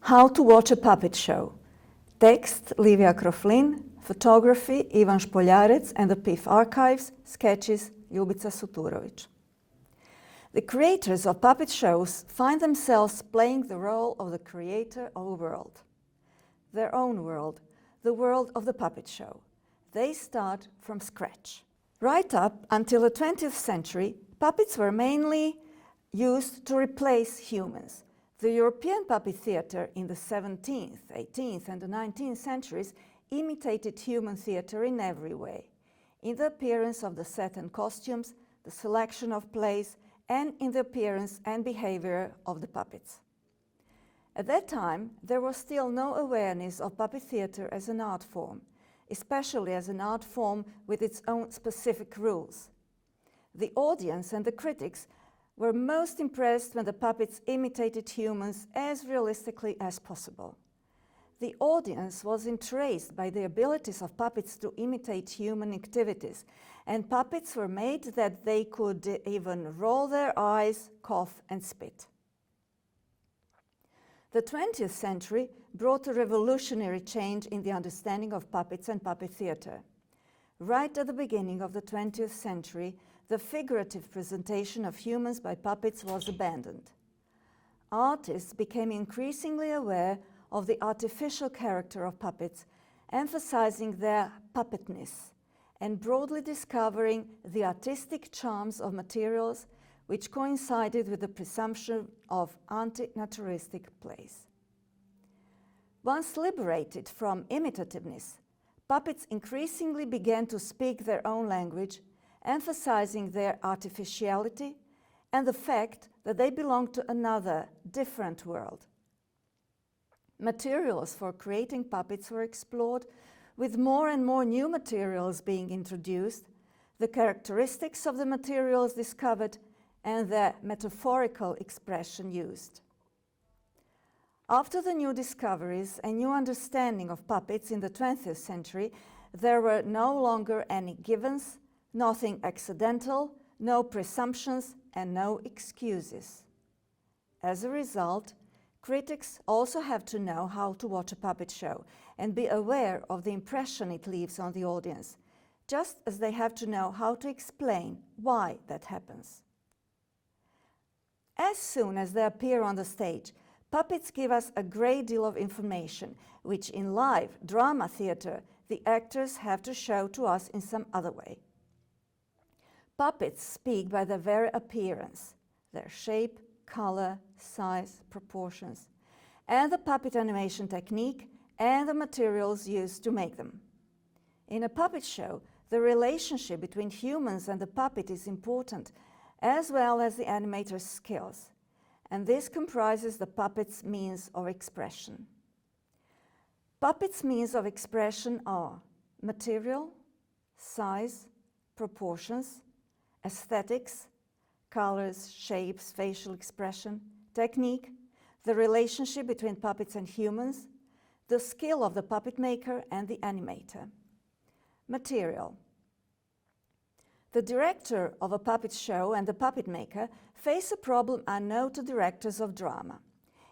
How to watch a puppet show. Text, Livia Kroflin. Photography, Ivan Špoljarec and the PIF Archives. Sketches, Ljubica Suturović. The creators of puppet shows find themselves playing the role of the creator of a world. Their own world, the world of the puppet show. They start from scratch. Right up until the 20th century, puppets were mainly used to replace humans. The European puppet theatre in the 17th, 18th and the 19th centuries imitated human theatre in every way, in the appearance of the set and costumes, the selection of plays, and in the appearance and behavior of the puppets. At that time, there was still no awareness of puppet theatre as an art form, especially as an art form with its own specific rules. The audience and the critics were most impressed when the puppets imitated humans as realistically as possible. The audience was entranced by the abilities of puppets to imitate human activities, and puppets were made that they could even roll their eyes, cough, and spit. The 20th century brought a revolutionary change in the understanding of puppets and puppet theatre. Right at the beginning of the 20th century, the figurative presentation of humans by puppets was abandoned. Artists became increasingly aware of the artificial character of puppets, emphasizing their puppetness and broadly discovering the artistic charms of materials which coincided with the presumption of anti-naturalistic plays. Once liberated from imitativeness, puppets increasingly began to speak their own language, emphasizing their artificiality and the fact that they belonged to another, different world. Materials for creating puppets were explored, with more and more new materials being introduced, the characteristics of the materials discovered, and their metaphorical expression used. After the new discoveries and new understanding of puppets in the 20th century, there were no longer any givens, nothing accidental, no presumptions, and no excuses. As a result, critics also have to know how to watch a puppet show and be aware of the impression it leaves on the audience, just as they have to know how to explain why that happens. As soon as they appear on the stage, puppets give us a great deal of information, which in live drama theatre the actors have to show to us in some other way. Puppets speak by their very appearance, their shape, color, size, proportions, and the puppet animation technique and the materials used to make them. In a puppet show, the relationship between humans and the puppet is important, as well as the animator's skills, and this comprises the puppet's means of expression. Puppets' means of expression are material, size, proportions, aesthetics, colors, shapes, facial expression, technique, the relationship between puppets and humans, the skill of the puppet maker and the animator. Material. The director of a puppet show and the puppet maker face a problem unknown to directors of drama.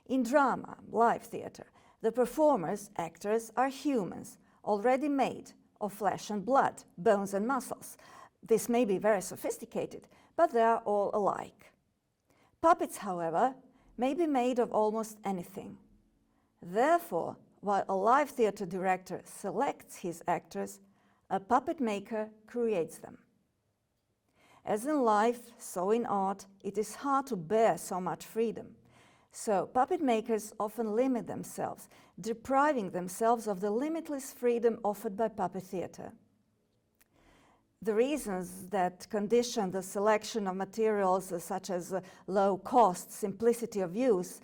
In drama, live theatre, the performers, actors, are humans, already made of flesh and blood, bones and muscles. This may be very sophisticated, but they are all alike. Puppets, however, may be made of almost anything. Therefore, while a live theatre director selects his actors, a puppet maker creates them. As in life, so in art, it is hard to bear so much freedom. So puppet makers often limit themselves, depriving themselves of the limitless freedom offered by puppet theatre. The reasons that condition the selection of materials such as low cost, simplicity of use,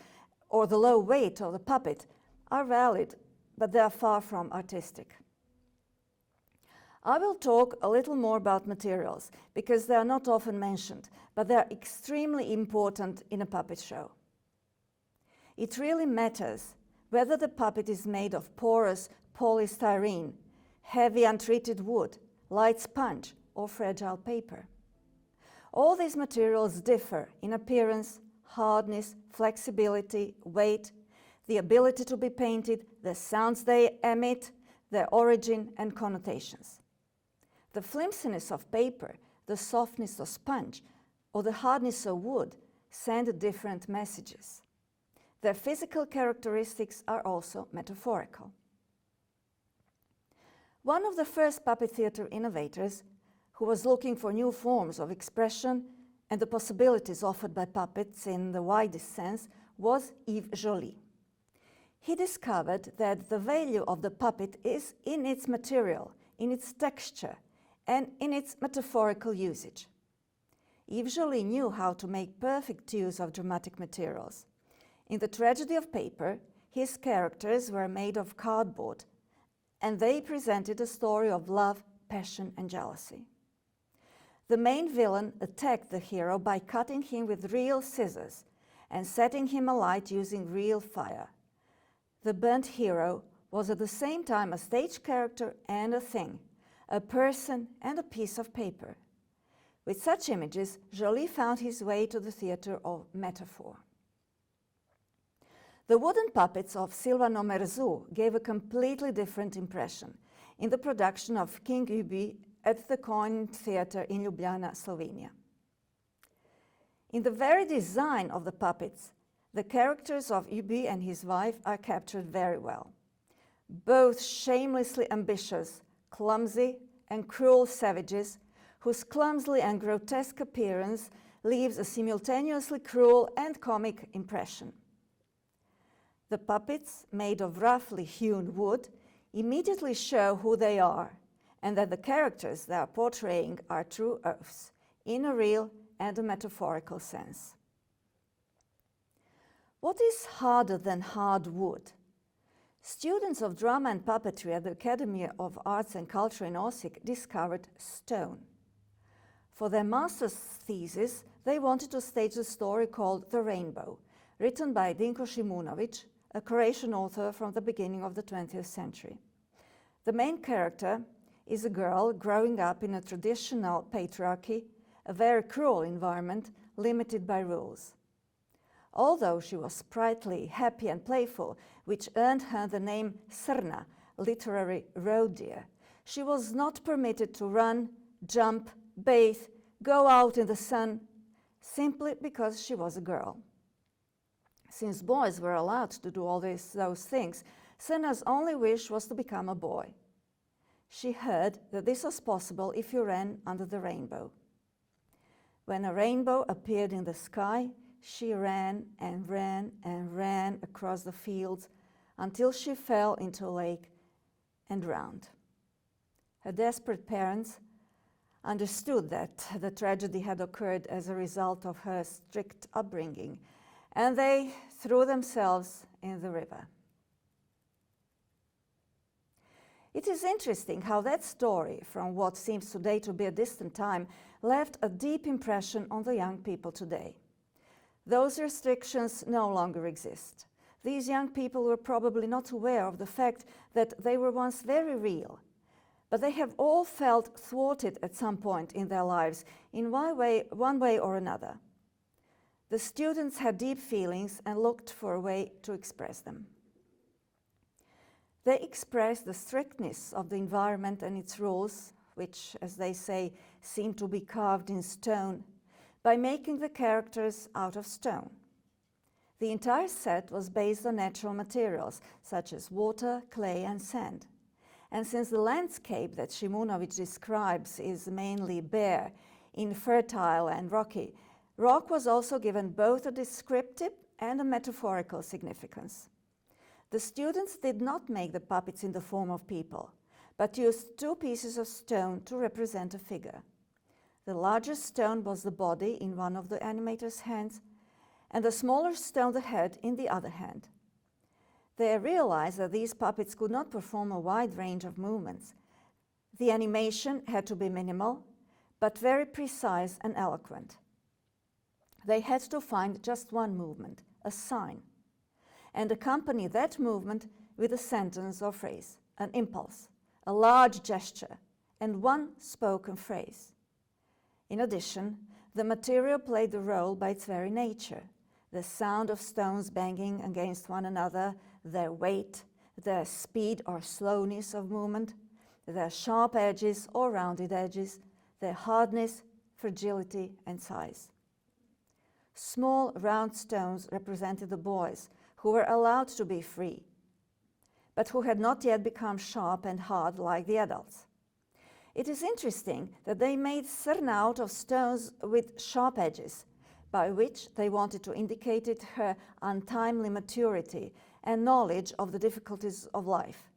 or the low weight of the puppet are valid, but they are far from artistic. I will talk a little more about materials because they are not often mentioned, but they are extremely important in a puppet show. It really matters whether the puppet is made of porous polystyrene, heavy untreated wood, light sponge, or fragile paper. All these materials differ in appearance, hardness, flexibility, weight. the ability to be painted, the sounds they emit, their origin and connotations. The flimsiness of paper, the softness of sponge, or the hardness of wood send different messages. Their physical characteristics are also metaphorical. One of the first puppet theatre innovators, who was looking for new forms of expression and the possibilities offered by puppets in the widest sense, was Yves Joly. He discovered that the value of the puppet is in its material, in its texture, and in its metaphorical usage. Yves Joly knew how to make perfect use of dramatic materials. In The Tragedy of Paper, his characters were made of cardboard, and they presented a story of love, passion, and jealousy. The main villain attacked the hero by cutting him with real scissors and setting him alight using real fire. The burnt hero was at the same time a stage character and a thing, a person and a piece of paper. With such images, Joly found his way to the theatre of metaphor. The wooden puppets of Silvano Merzu gave a completely different impression in the production of King Ubi at the Coin Theatre in Ljubljana, Slovenia. In the very design of the puppets, the characters of Ubi and his wife are captured very well. Both shamelessly ambitious, clumsy and cruel savages whose clumsy and grotesque appearance leaves a simultaneously cruel and comic impression. The puppets, made of roughly hewn wood, immediately show who they are and that the characters they are portraying are true oaths, in a real and a metaphorical sense. What is harder than hard wood? Students of drama and puppetry at the Academy of Arts and Culture in Osijek discovered stone. For their master's thesis, they wanted to stage a story called The Rainbow, written by Dinko Šimunović, a Croatian author from the beginning of the 20th century. The main character is a girl growing up in a traditional patriarchy, a very cruel environment limited by rules. Although she was sprightly, happy and playful, which earned her the name Srna, literary roe deer, she was not permitted to run, jump, bathe, go out in the sun, simply because she was a girl. Since boys were allowed to do all those things, Srna's only wish was to become a boy. She heard that this was possible if you ran under the rainbow. When a rainbow appeared in the sky, she ran and ran and ran across the fields until she fell into a lake and drowned. Her desperate parents understood that the tragedy had occurred as a result of her strict upbringing, and they threw themselves in the river. It is interesting how that story, from what seems today to be a distant time, left a deep impression on the young people today. Those restrictions no longer exist. These young people were probably not aware of the fact that they were once very real, but they have all felt thwarted at some point in their lives in one way or another. The students had deep feelings and looked for a way to express them. They expressed the strictness of the environment and its rules, which, as they say, seem to be carved in stone, by making the characters out of stone. The entire set was based on natural materials, such as water, clay, and sand. And since the landscape that Šimunović describes is mainly bare, infertile, and rocky, rock was also given both a descriptive and a metaphorical significance. The students did not make the puppets in the form of people, but used two pieces of stone to represent a figure. The larger stone was the body in one of the animator's hands, and the smaller stone the head in the other hand. They realized that these puppets could not perform a wide range of movements. The animation had to be minimal, but very precise and eloquent. They had to find just one movement, a sign, and accompany that movement with a sentence or phrase, an impulse, a large gesture, and one spoken phrase. In addition, the material played the role by its very nature. the sound of stones banging against one another, their weight, their speed or slowness of movement, their sharp edges or rounded edges, their hardness, fragility, and size. Small round stones represented the boys who were allowed to be free, but who had not yet become sharp and hard like the adults. It is interesting that they made Srna out of stones with sharp edges, by which they wanted to indicate her untimely maturity and knowledge of the difficulties of life,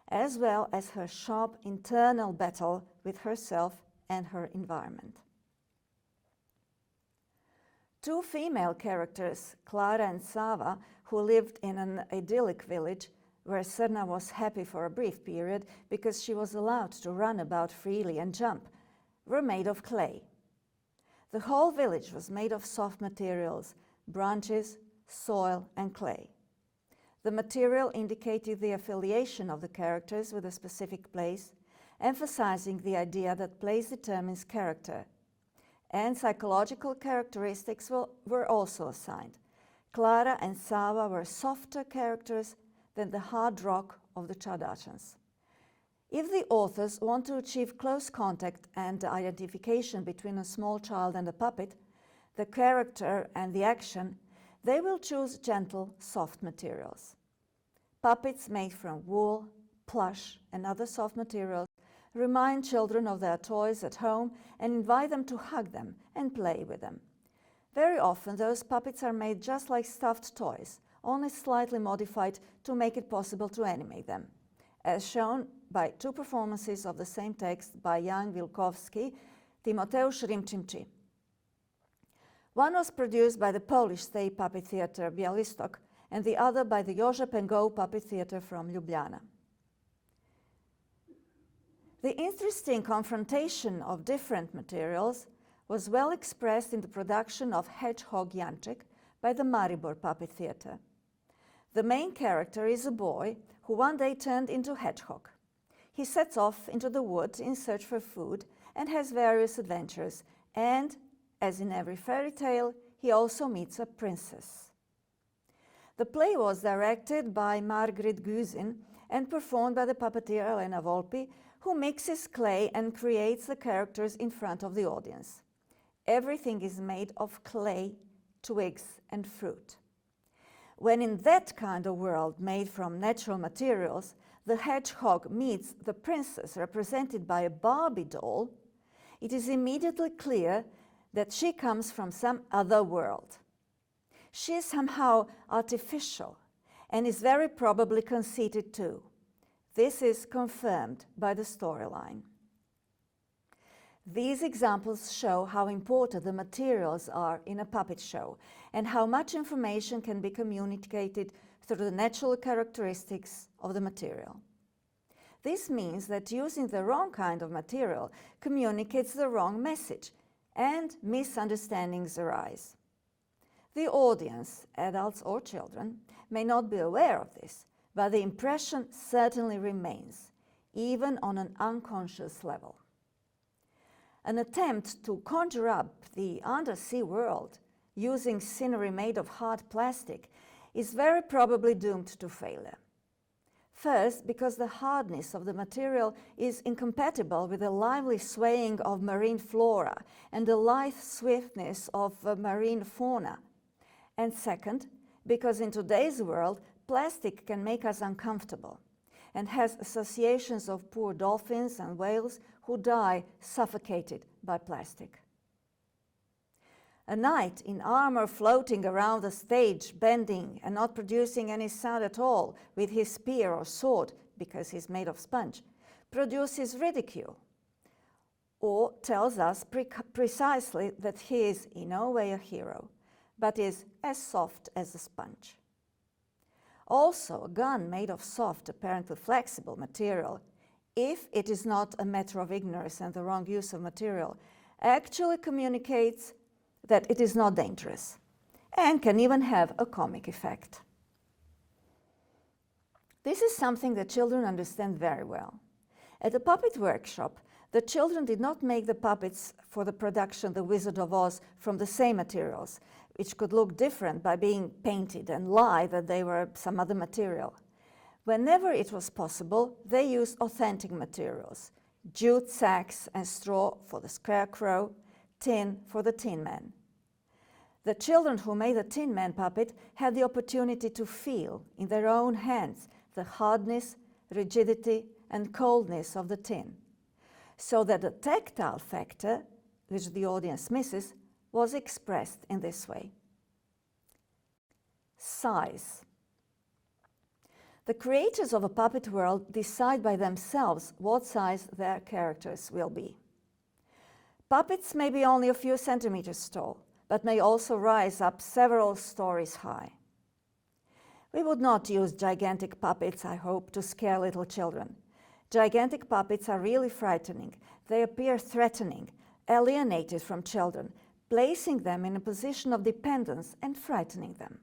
as well as her sharp internal battle with herself and her environment. Two female characters, Klara and Sava, who lived in an idyllic village where Srna was happy for a brief period because she was allowed to run about freely and jump, were made of clay. The whole village was made of soft materials, branches, soil, and clay. The material indicated the affiliation of the characters with a specific place, emphasizing the idea that place determines character. And psychological characteristics were also assigned. Klara and Sava were softer characters than the hard rock of the Čadatčans. If the authors want to achieve close contact and identification between a small child and a puppet, the character and the action, they will choose gentle, soft materials. Puppets made from wool, plush, and other soft materials remind children of their toys at home and invite them to hug them and play with them. Very often those puppets are made just like stuffed toys, only slightly modified to make it possible to animate them, as shown by two performances of the same text by Jan Wilkowski, Timoteusz Rimčimči. One was produced by the Polish State Puppet Theatre Białystok and the other by the Jožef and Go Puppet Theatre from Ljubljana. The interesting confrontation of different materials was well expressed in the production of Hedgehog Janček by the Maribor Puppet Theatre. The main character is a boy who one day turned into a hedgehog. He sets off into the woods in search for food and has various adventures, and, as in every fairy tale, he also meets a princess. The play was directed by Margrit Gusin and performed by the puppeteer Elena Volpi, who mixes clay and creates the characters in front of the audience. Everything is made of clay, twigs, and fruit. When in that kind of world made from natural materials, the hedgehog meets the princess represented by a Barbie doll, it is immediately clear that she comes from some other world. She is somehow artificial and is very probably conceited too. This is confirmed by the storyline. These examples show how important the materials are in a puppet show and how much information can be communicated through the natural characteristics of the material. This means that using the wrong kind of material communicates the wrong message, and misunderstandings arise. The audience, adults or children, may not be aware of this, but the impression certainly remains, even on an unconscious level. An attempt to conjure up the undersea world using scenery made of hard plastic is very probably doomed to failure. First, because the hardness of the material is incompatible with the lively swaying of marine flora and the lithe swiftness of marine fauna. And second, because in today's world, plastic can make us uncomfortable and has associations of poor dolphins and whales who die suffocated by plastic. A knight in armor floating around the stage, bending and not producing any sound at all with his spear or sword, because he's made of sponge, produces ridicule, or tells us precisely that he is in no way a hero, but is as soft as a sponge. Also, a gun made of soft, apparently flexible material, if it is not a matter of ignorance and the wrong use of material, actually communicates that it is not dangerous and can even have a comic effect. This is something that children understand very well. At the puppet workshop, the children did not make the puppets for the production The Wizard of Oz from the same materials, which could look different by being painted and lie that they were some other material. Whenever it was possible, they used authentic materials: jute sacks and straw for the scarecrow, tin for the Tin Man. The children who made the Tin Man puppet had the opportunity to feel in their own hands the hardness, rigidity, and coldness of the tin, so that the tactile factor, which the audience misses, was expressed in this way. Size. The creators of a puppet world decide by themselves what size their characters will be. Puppets may be only a few centimeters tall, but may also rise up several stories high. We would not use gigantic puppets, I hope, to scare little children. Gigantic puppets are really frightening. They appear threatening, alienated from children, placing them in a position of dependence and frightening them.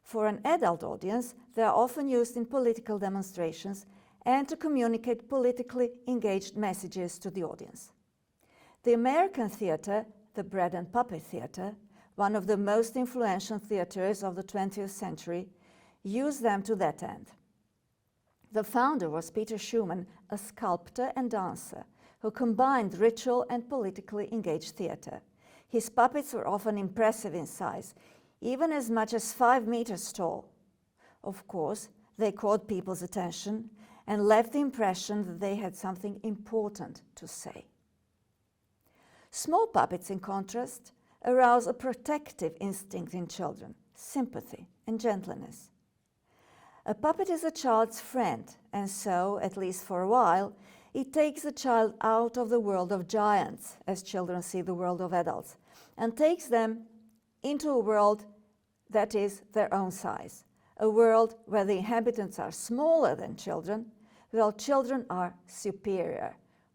For an adult audience, they are often used in political demonstrations and to communicate politically engaged messages to the audience. The American theater, the Bread and Puppet Theater, one of the most influential theaters of the 20th century, used them to that end. The founder was Peter Schumann, a sculptor and dancer who combined ritual and politically engaged theater. His puppets were often impressive in size, even as much as 5 meters tall. Of course, they caught people's attention and left the impression that they had something important to say. Small puppets, in contrast, arouse a protective instinct in children, sympathy and gentleness. A puppet is a child's friend, and so, at least for a while, it takes the child out of the world of giants, as children see the world of adults, and takes them into a world that is their own size, a world where the inhabitants are smaller than children, while children are superior.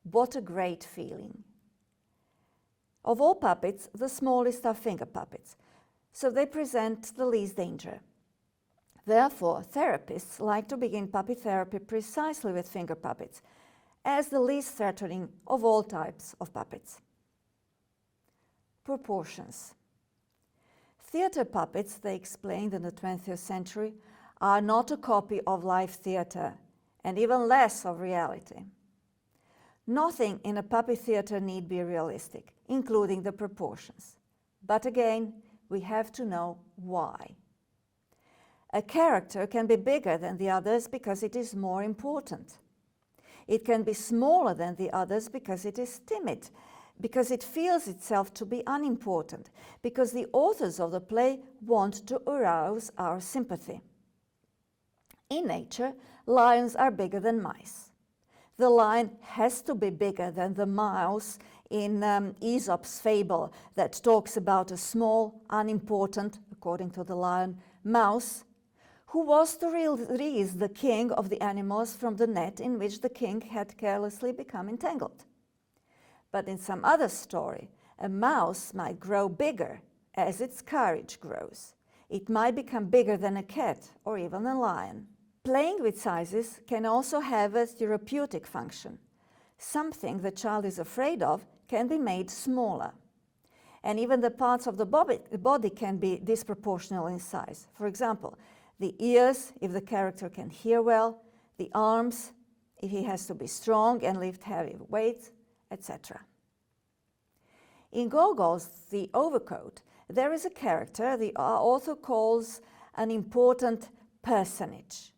What a great feeling. Of all puppets, the smallest are finger puppets, so they present the least danger. Therefore, therapists like to begin puppet therapy precisely with finger puppets, as the least threatening of all types of puppets. Proportions. Theater puppets, they explained in the 20th century, are not a copy of live theater, and even less of reality. Nothing in a puppet theater need be realistic, including the proportions. But again, we have to know why. A character can be bigger than the others because it is more important. It can be smaller than the others because it is timid, because it feels itself to be unimportant, because the authors of the play want to arouse our sympathy. In nature, lions are bigger than mice. The lion has to be bigger than the mouse in Aesop's fable that talks about a small, unimportant, according to the lion, mouse who was to release the king of the animals from the net in which the king had carelessly become entangled. But in some other story, a mouse might grow bigger as its courage grows. It might become bigger than a cat or even a lion. Playing with sizes can also have a therapeutic function. Something the child is afraid of can be made smaller. And even the parts of the body can be disproportional in size. For example, the ears, if the character can hear well, the arms, if he has to be strong and lift heavy weights, etc. In Gogol's The Overcoat, there is a character the author calls an important personage.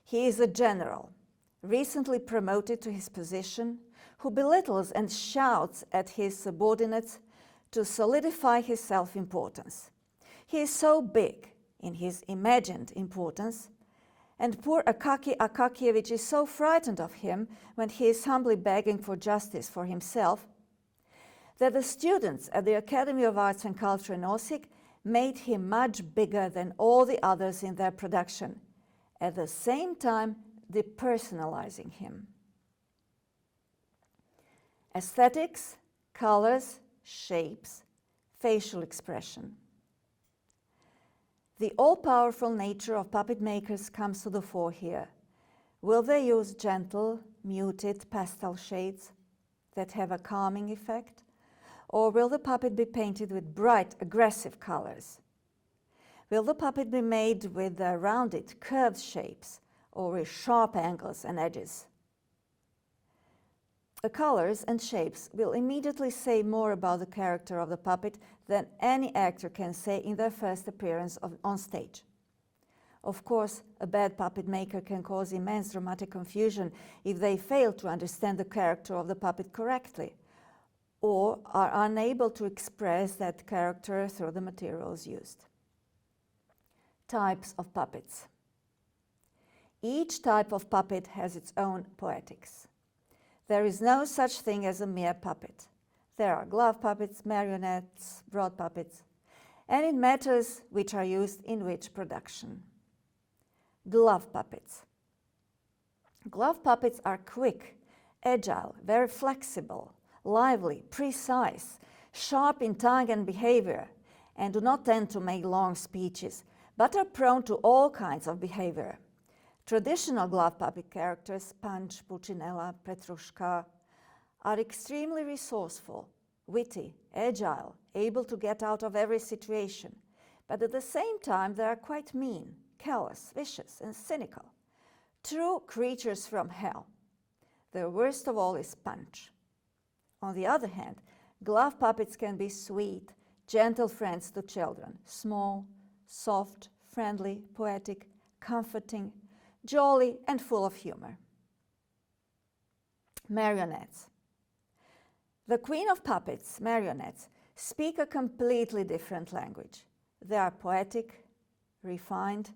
He is a general, recently promoted to his position, who belittles and shouts at his subordinates to solidify his self-importance. He is so big in his imagined importance, and poor Akaki Akakievich is so frightened of him when he is humbly begging for justice for himself, that the students at the Academy of Arts and Culture in Osijek made him much bigger than all the others in their production, at the same time depersonalizing him. Aesthetics, colors, shapes, facial expression. The all-powerful nature of puppet makers comes to the fore here. Will they use gentle, muted pastel shades that have a calming effect? Or will the puppet be painted with bright, aggressive colors? Will the puppet be made with rounded, curved shapes or with sharp angles and edges? The colors and shapes will immediately say more about the character of the puppet than any actor can say in their first appearance on stage. Of course, a bad puppet maker can cause immense dramatic confusion if they fail to understand the character of the puppet correctly, or are unable to express that character through the materials used. Types of puppets. Each type of puppet has its own poetics. There is no such thing as a mere puppet. There are glove puppets, marionettes, rod puppets, and it matters which are used in which production. Glove puppets. Glove puppets are quick, agile, very flexible, lively, precise, sharp in tongue and behavior, and do not tend to make long speeches, but are prone to all kinds of behavior. Traditional glove puppet characters, Punch, Pulcinella, Petrushka, are extremely resourceful, witty, agile, able to get out of every situation, but at the same time they are quite mean, callous, vicious, and cynical. True creatures from hell. The worst of all is Punch. On the other hand, glove puppets can be sweet, gentle friends to children, small, soft, friendly, poetic, comforting, jolly, and full of humor. Marionettes. The queen of puppets, marionettes, speak a completely different language. They are poetic, refined,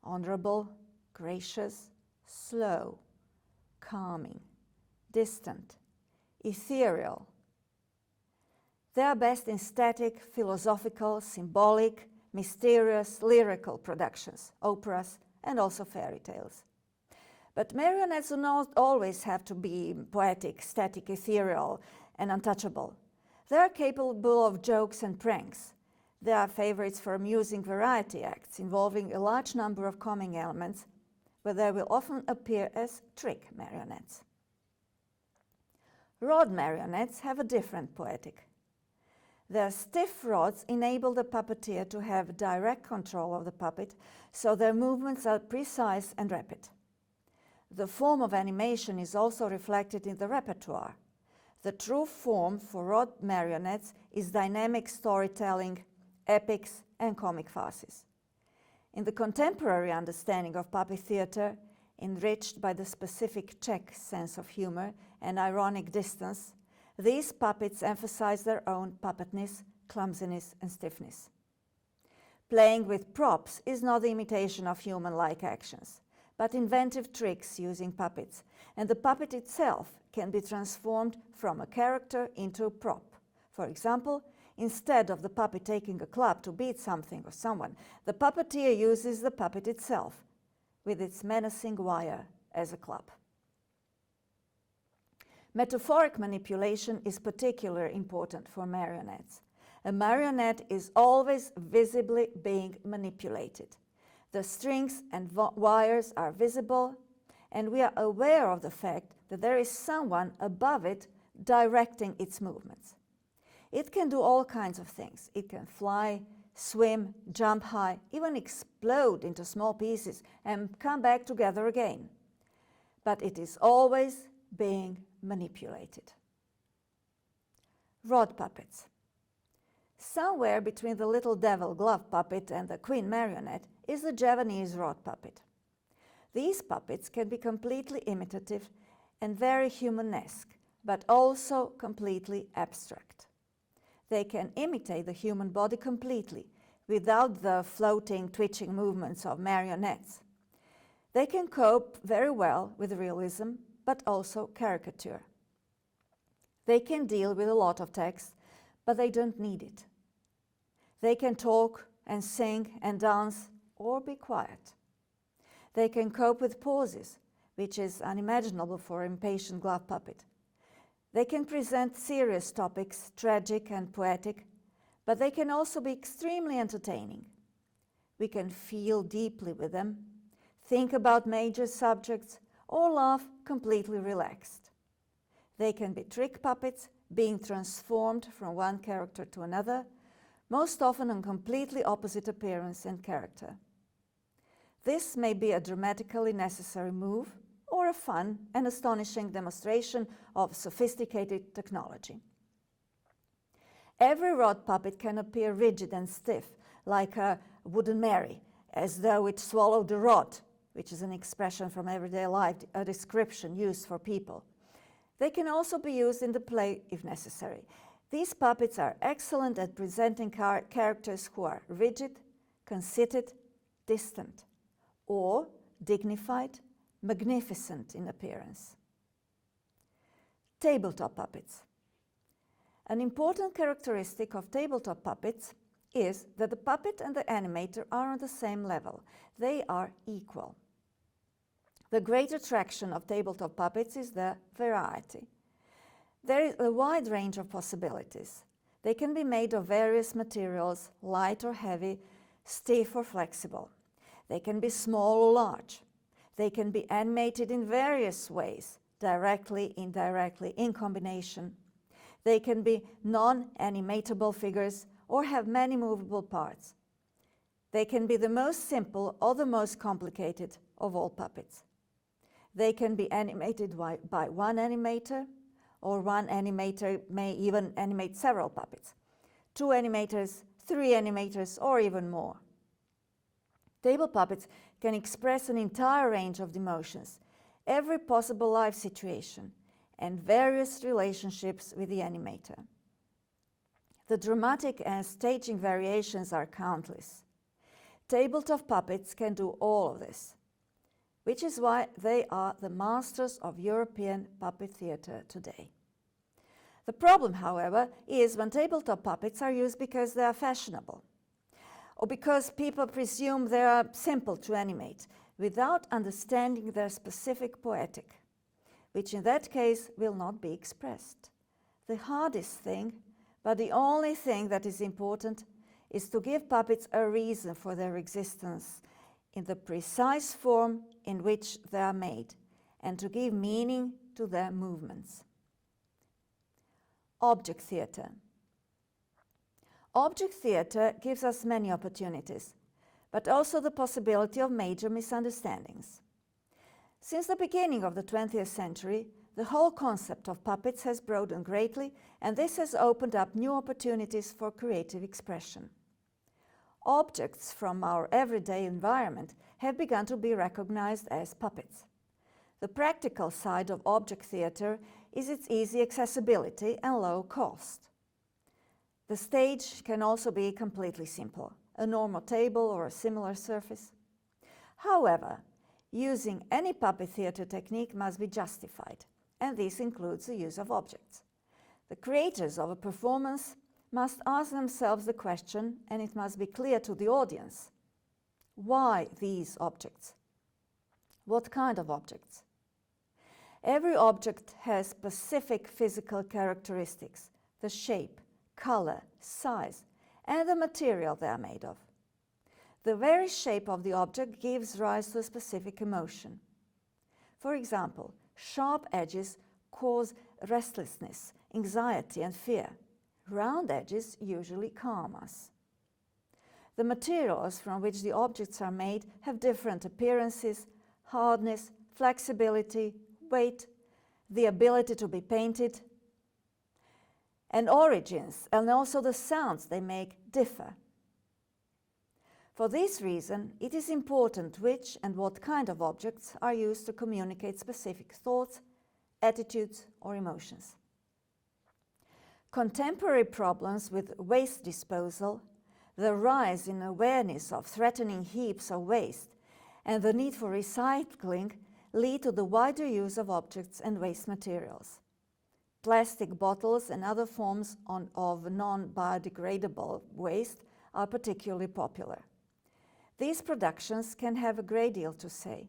honorable, gracious, slow, calming, distant, ethereal. They are best in static, philosophical, symbolic, mysterious, lyrical productions, operas, and also fairy tales. But marionettes do not always have to be poetic, static, ethereal, and untouchable. They are capable of jokes and pranks. They are favorites for amusing variety acts involving a large number of comic elements, but they will often appear as trick marionettes. Rod marionettes have a different poetic. Their stiff rods enable the puppeteer to have direct control of the puppet, so their movements are precise and rapid. The form of animation is also reflected in the repertoire. The true form for rod marionettes is dynamic storytelling, epics, and comic farces. In the contemporary understanding of puppet theater, enriched by the specific Czech sense of humor and ironic distance, these puppets emphasize their own puppetness, clumsiness, and stiffness. Playing with props is not the imitation of human-like actions, but inventive tricks using puppets, and the puppet itself can be transformed from a character into a prop. For example, instead of the puppet taking a club to beat something or someone, the puppeteer uses the puppet itself, with its menacing wire as a club. Metaphoric manipulation is particularly important for marionettes. A marionette is always visibly being manipulated. The strings and wires are visible, and we are aware of the fact that there is someone above it directing its movements. It can do all kinds of things. It can fly, swim, jump high, even explode into small pieces and come back together again. But it is always being manipulated. Rod puppets. Somewhere between the little devil glove puppet and the queen marionette is the Javanese rod puppet. These puppets can be completely imitative and very humanesque, but also completely abstract. They can imitate the human body completely, without the floating, twitching movements of marionettes. They can cope very well with realism, but also caricature. They can deal with a lot of text, but they don't need it. They can talk and sing and dance or be quiet. They can cope with pauses, which is unimaginable for an impatient glove puppet. They can present serious topics, tragic and poetic, but they can also be extremely entertaining. We can feel deeply with them, think about major subjects, or laugh completely relaxed. They can be trick puppets, being transformed from one character to another, most often on completely opposite appearance and character. This may be a dramatically necessary move or a fun and astonishing demonstration of sophisticated technology. Every rod puppet can appear rigid and stiff, like a wooden Mary, as though it swallowed the rod, which is an expression from everyday life, a description used for people. They can also be used in the play if necessary. These puppets are excellent at presenting characters who are rigid, conceited, distant, or dignified, magnificent in appearance. Tabletop puppets. An important characteristic of tabletop puppets is that the puppet and the animator are on the same level. They are equal. The great attraction of tabletop puppets is the variety. There is a wide range of possibilities. They can be made of various materials, light or heavy, stiff or flexible. They can be small or large. They can be animated in various ways, directly, indirectly, in combination. They can be non-animatable figures or have many movable parts. They can be the most simple or the most complicated of all puppets. They can be animated by one animator, or one animator may even animate several puppets, 2 animators, 3 animators, or even more. Table puppets can express an entire range of emotions, every possible life situation, and various relationships with the animator. The dramatic and staging variations are countless. Tabletop puppets can do all of this, which is why they are the masters of European puppet theatre today. The problem, however, is when tabletop puppets are used because they are fashionable, or because people presume they are simple to animate, without understanding their specific poetic, which in that case will not be expressed. The hardest thing, but the only thing that is important, is to give puppets a reason for their existence in the precise form in which they are made, and to give meaning to their movements. Object theatre. Object theatre gives us many opportunities, but also the possibility of major misunderstandings. Since the beginning of the 20th century, the whole concept of puppets has broadened greatly, and this has opened up new opportunities for creative expression. Objects from our everyday environment have begun to be recognized as puppets. The practical side of object theatre is its easy accessibility and low cost. The stage can also be completely simple, a normal table or a similar surface. However, using any puppet theatre technique must be justified, and this includes the use of objects. The creators of a performance must ask themselves the question, and it must be clear to the audience: why these objects? What kind of objects? Every object has specific physical characteristics, the shape, color, size, and the material they are made of. The very shape of the object gives rise to a specific emotion. For example, sharp edges cause restlessness, anxiety, and fear. Round edges usually calm us. The materials from which the objects are made have different appearances, hardness, flexibility, weight, the ability to be painted, and origins, and also the sounds they make differ. For this reason, it is important which and what kind of objects are used to communicate specific thoughts, attitudes, or emotions. Contemporary problems with waste disposal, the rise in awareness of threatening heaps of waste, and the need for recycling lead to the wider use of objects and waste materials. Plastic bottles and other forms of non-biodegradable waste are particularly popular. These productions can have a great deal to say.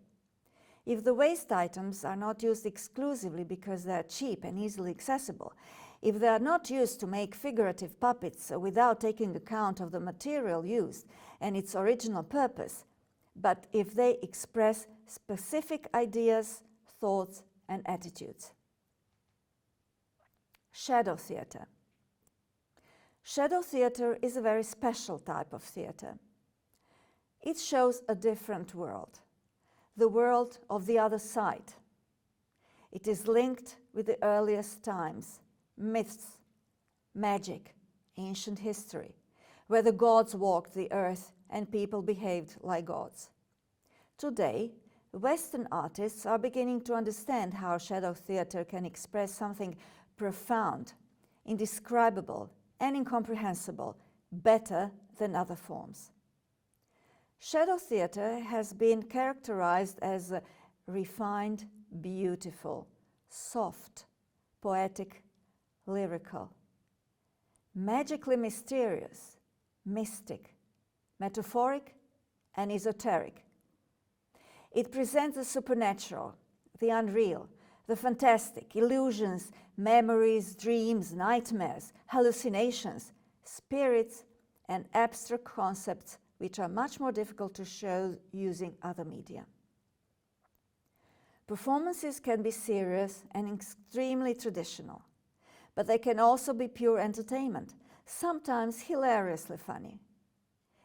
If the waste items are not used exclusively because they are cheap and easily accessible, if they are not used to make figurative puppets without taking account of the material used and its original purpose, but if they express specific ideas, thoughts, and attitudes. Shadow theatre. Shadow theatre is a very special type of theatre. It shows a different world, the world of the other side. It is linked with the earliest times, myths, magic, ancient history, where the gods walked the earth and people behaved like gods. Today, Western artists are beginning to understand how shadow theatre can express something profound, indescribable, and incomprehensible, better than other forms. Shadow theatre has been characterized as refined, beautiful, soft, poetic, lyrical, magically mysterious, mystic, metaphoric, and esoteric. It presents the supernatural, the unreal, the fantastic, illusions, memories, dreams, nightmares, hallucinations, spirits, and abstract concepts which are much more difficult to show using other media. Performances can be serious and extremely traditional, but they can also be pure entertainment, sometimes hilariously funny.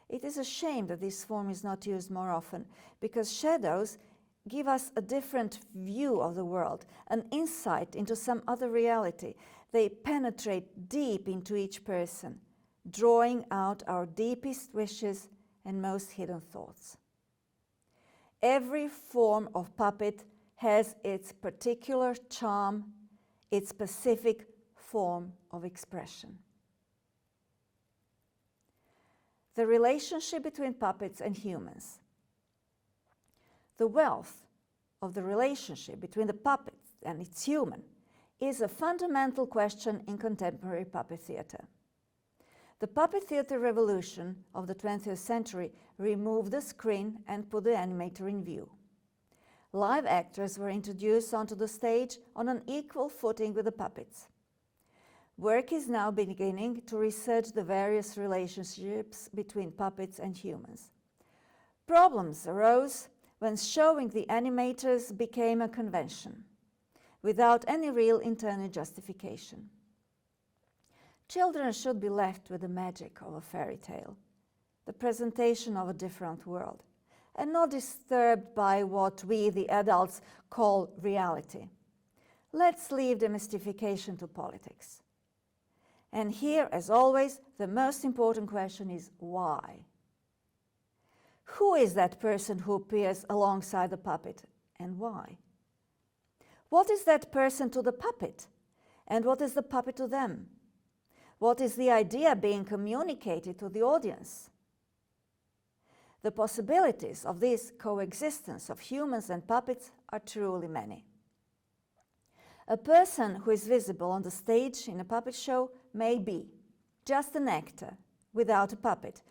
It is a shame that this form is not used more often, because shadows give us a different view of the world, an insight into some other reality. They penetrate deep into each person, drawing out our deepest wishes and most hidden thoughts. Every form of puppet has its particular charm, its specific form of expression. The relationship between puppets and humans. The wealth of the relationship between the puppet and its human is a fundamental question in contemporary puppet theatre. The puppet theatre revolution of the 20th century removed the screen and put the animator in view. Live actors were introduced onto the stage on an equal footing with the puppets. Work is now beginning to research the various relationships between puppets and humans. Problems arose when showing the animators became a convention, without any real internal justification. Children should be left with the magic of a fairy tale, the presentation of a different world, and not disturbed by what we, the adults, call reality. Let's leave the mystification to politics. And here, as always, the most important question is why? Who is that person who appears alongside the puppet, and why? What is that person to the puppet, and what is the puppet to them? What is the idea being communicated to the audience? The possibilities of this coexistence of humans and puppets are truly many. A person who is visible on the stage in a puppet show may be just an actor without a puppet.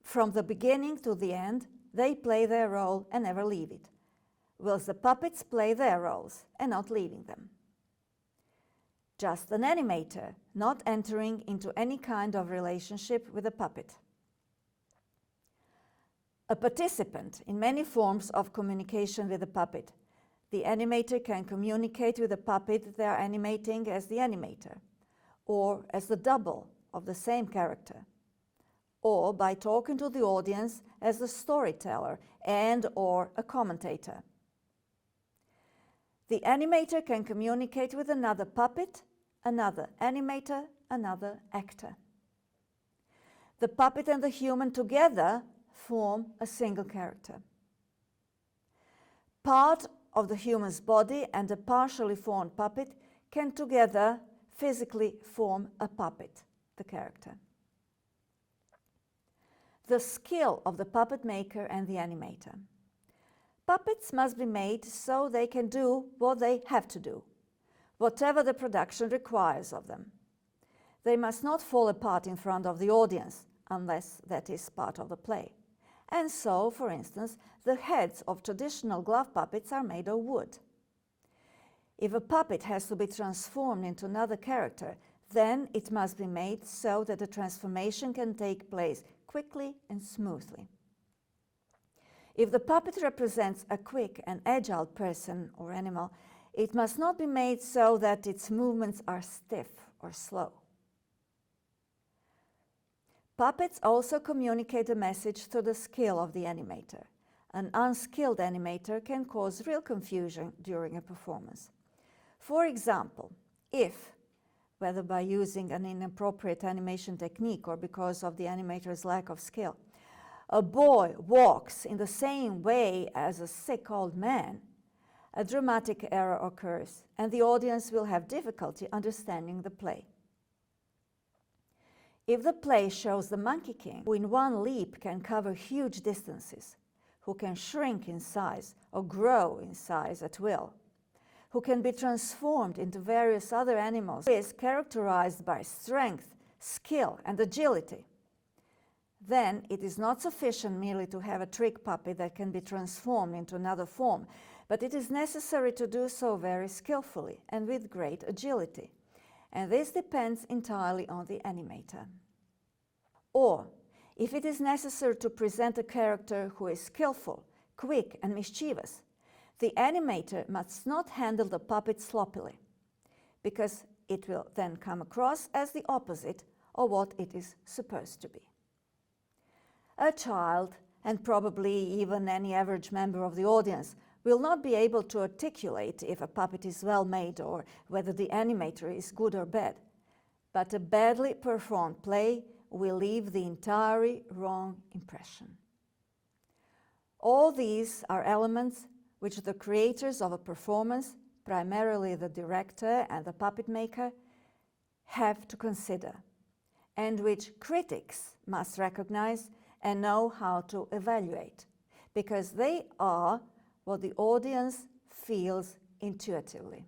From the beginning to the end, they play their role and never leave it, whilst the puppets play their roles and not leaving them. Just an animator, not entering into any kind of relationship with a puppet. A participant in many forms of communication with a puppet. The animator can communicate with the puppet they are animating as the animator, or as the double of the same character, or by talking to the audience as the storyteller and/or a commentator. The animator can communicate with another puppet, another animator, another actor. The puppet and the human together form a single character. Part of the human's body and a partially formed puppet can together physically form a puppet, the character. The skill of the puppet maker and the animator. Puppets must be made so they can do what they have to do, whatever the production requires of them. They must not fall apart in front of the audience, unless that is part of the play. And so, for instance, the heads of traditional glove puppets are made of wood. If a puppet has to be transformed into another character, then it must be made so that the transformation can take place quickly and smoothly. If the puppet represents a quick and agile person or animal, it must not be made so that its movements are stiff or slow. Puppets also communicate a message through the skill of the animator. An unskilled animator can cause real confusion during a performance. For example, if, whether by using an inappropriate animation technique or because of the animator's lack of skill, a boy walks in the same way as a sick old man, a dramatic error occurs and the audience will have difficulty understanding the play. If the play shows the Monkey King, who in one leap can cover huge distances, who can shrink in size or grow in size at will, who can be transformed into various other animals, who is characterized by strength, skill, and agility, then it is not sufficient merely to have a trick puppet that can be transformed into another form, but it is necessary to do so very skillfully and with great agility. And this depends entirely on the animator. Or, if it is necessary to present a character who is skillful, quick, and mischievous, the animator must not handle the puppet sloppily, because it will then come across as the opposite of what it is supposed to be. A child, and probably even any average member of the audience, will not be able to articulate if a puppet is well made or whether the animator is good or bad. But a badly performed play will leave the entirely wrong impression. All these are elements which the creators of a performance, primarily the director and the puppet maker, have to consider, and which critics must recognize and know how to evaluate, because they are what the audience feels intuitively.